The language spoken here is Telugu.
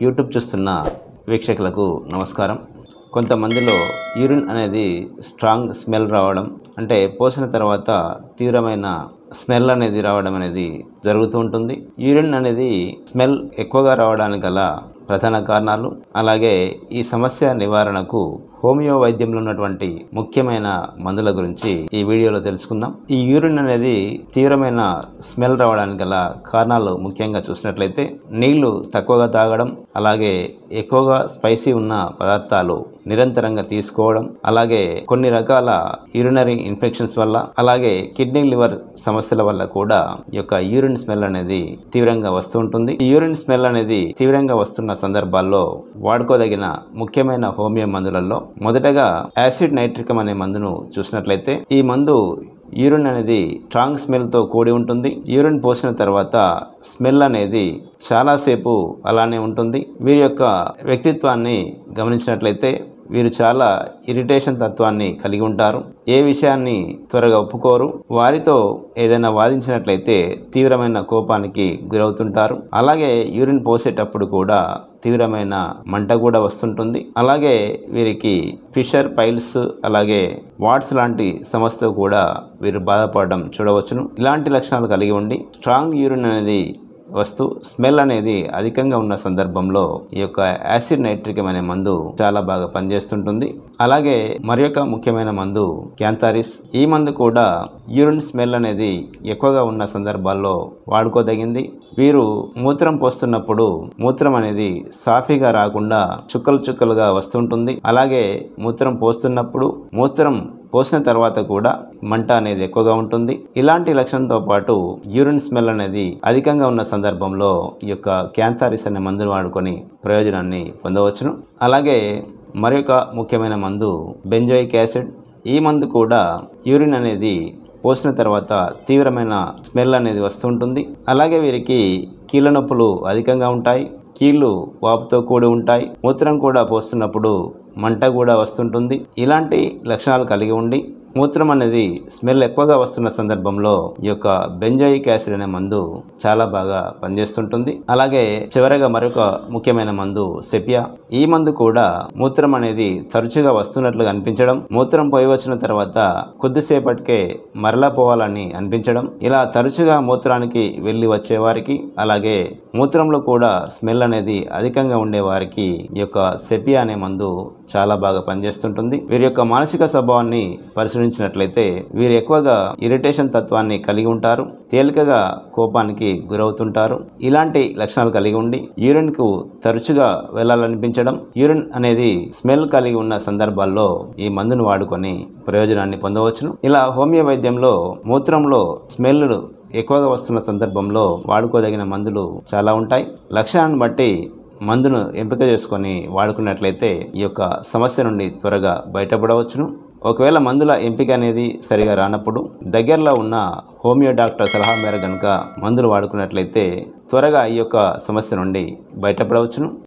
యూట్యూబ్ చూస్తున్న వీక్షకులకు నమస్కారం. కొంతమందిలో యూరిన్ అనేది స్ట్రాంగ్ స్మెల్ రావడం, అంటే పోసిన తర్వాత తీవ్రమైన స్మెల్ అనేది రావడం అనేది జరుగుతూ ఉంటుంది. యూరిన్ అనేది స్మెల్ ఎక్కువగా రావడానికి గల ప్రధాన కారణాలు, అలాగే ఈ సమస్య నివారణకు హోమియో వైద్యంలో ఉన్నటువంటి ముఖ్యమైన మందుల గురించి ఈ వీడియోలో తెలుసుకుందాం. ఈ యూరిన్ అనేది తీవ్రమైన స్మెల్ రావడానికి గల కారణాలు ముఖ్యంగా చూసినట్లయితే నీళ్లు తక్కువగా తాగడం, అలాగే ఎక్కువగా స్పైసీ ఉన్న పదార్థాలు నిరంతరంగా తీసుకోవడం, అలాగే కొన్ని రకాల యూరినరీ ఇన్ఫెక్షన్స్ వల్ల, అలాగే కిడ్నీ లివర్ సమస్యల వల్ల కూడా ఈ యొక్క యూరిన్ స్మెల్ అనేది తీవ్రంగా వస్తూ ఉంటుంది. ఈ యూరిన్ స్మెల్ అనేది తీవ్రంగా వస్తున్న సందర్భాల్లో వాడుకోదగిన ముఖ్యమైన హోమియో మందులలో మొదటగా యాసిడ్ నైట్రికం అనే మందును చూసినట్లయితే, ఈ మందు యూరిన్ అనేది స్ట్రాంగ్ స్మెల్తో కూడి ఉంటుంది. యూరిన్ పోసిన తర్వాత స్మెల్ అనేది చాలాసేపు అలానే ఉంటుంది. వీరి యొక్క వ్యక్తిత్వాన్ని గమనించినట్లయితే వీరు చాలా ఇరిటేషన్ తత్వాన్ని కలిగి ఉంటారు. ఏ విషయాన్ని త్వరగా ఒప్పుకోరు. వారితో ఏదైనా వాదించినట్లయితే తీవ్రమైన కోపానికి గురవుతుంటారు. అలాగే యూరిన్ పోసేటప్పుడు కూడా తీవ్రమైన మంట కూడా వస్తుంటుంది. అలాగే వీరికి ఫిషర్, పైల్స్, అలాగే వాట్స్ లాంటి సమస్యతో కూడా వీరు బాధపడడం చూడవచ్చును. ఇలాంటి లక్షణాలు కలిగి ఉండి స్ట్రాంగ్ యూరిన్ అనేది వస్తూ స్మెల్ అనేది అధికంగా ఉన్న సందర్భంలో ఈ యొక్క యాసిడ్ నైట్రికం అనే మందు చాలా బాగా పనిచేస్తుంటుంది. అలాగే మరి యొక్క ముఖ్యమైన మందు క్యాంథారిస్. ఈ మందు కూడా యూరిన్ స్మెల్ అనేది ఎక్కువగా ఉన్న సందర్భాల్లో వాడుకోదగింది. వీరు మూత్రం పోస్తున్నప్పుడు మూత్రం అనేది సాఫీగా రాకుండా చుక్కలు చుక్కలుగా వస్తుంటుంది. అలాగే మూత్రం పోస్తున్నప్పుడు మూత్రం పోసిన తర్వాత కూడా మంట అనేది ఎక్కువగా ఉంటుంది. ఇలాంటి లక్షణంతో పాటు యూరిన్ స్మెల్ అనేది అధికంగా ఉన్న సందర్భంలో ఈ యొక్క క్యాంథారిస్ అనే మందును వాడుకొని ప్రయోజనాన్ని పొందవచ్చును. అలాగే మరొక ముఖ్యమైన మందు బెంజోయిక్ యాసిడ్. ఈ మందు కూడా యూరిన్ అనేది పోసిన తర్వాత తీవ్రమైన స్మెల్ అనేది వస్తుంటుంది. అలాగే వీరికి కీళ్ళ నొప్పులు అధికంగా ఉంటాయి. కీళ్ళు వాపుతో కూడి ఉంటాయి. మూత్రం కూడా పోస్తున్నప్పుడు మంట కూడా వస్తుంటుంది. ఇలాంటి లక్షణాలు కలిగి ఉండి మూత్రం అనేది స్మెల్ ఎక్కువగా వస్తున్న సందర్భంలో ఈ యొక్క బెంజోయిక్ యాసిడ్ అనే మందు చాలా బాగా పనిచేస్తుంటుంది. అలాగే చివరగా మరొక ముఖ్యమైన మందు సెపియా. ఈ మందు కూడా మూత్రం అనేది తరచుగా వస్తున్నట్లుగా అనిపించడం, మూత్రం పోయి వచ్చిన తర్వాత కొద్దిసేపటికే మరలా పోవాలని అనిపించడం, ఇలా తరచుగా మూత్రానికి వెళ్ళి వచ్చే వారికి, అలాగే మూత్రంలో కూడా స్మెల్ అనేది అధికంగా ఉండే వారికి ఈ యొక్క సెపియా అనే మందు చాలా బాగా పనిచేస్తుంటుంది. వీరి యొక్క మానసిక స్వభావాన్ని పరిశీలించినట్లయితే వీరు ఎక్కువగా ఇరిటేషన్ తత్వాన్ని కలిగి ఉంటారు. తేలికగా కోపానికి గురవుతుంటారు. ఇలాంటి లక్షణాలు కలిగి ఉండి యూరిన్ కు తరచుగా వెళ్లాలనిపించడం, యూరిన్ అనేది స్మెల్ కలిగి ఉన్న సందర్భాల్లో ఈ మందును వాడుకొని ప్రయోజనాన్ని పొందవచ్చును. ఇలా హోమియో వైద్యంలో మూత్రంలో స్మెల్ ఎక్కువగా వస్తున్న సందర్భంలో వాడుకోదగిన మందులు చాలా ఉంటాయి. లక్షణాన్ని బట్టి మందును ఎంపిక చేసుకొని వాడుకున్నట్లయితే ఈ యొక్క సమస్య నుండి త్వరగా బయటపడవచ్చును. ఒకవేళ మందుల ఎంపిక అనేది సరిగా రానప్పుడు దగ్గరలో ఉన్న హోమియో డాక్టర్ సలహా మేర కనుక మందులు వాడుకున్నట్లయితే త్వరగా ఈ యొక్క సమస్య నుండి బయటపడవచ్చును.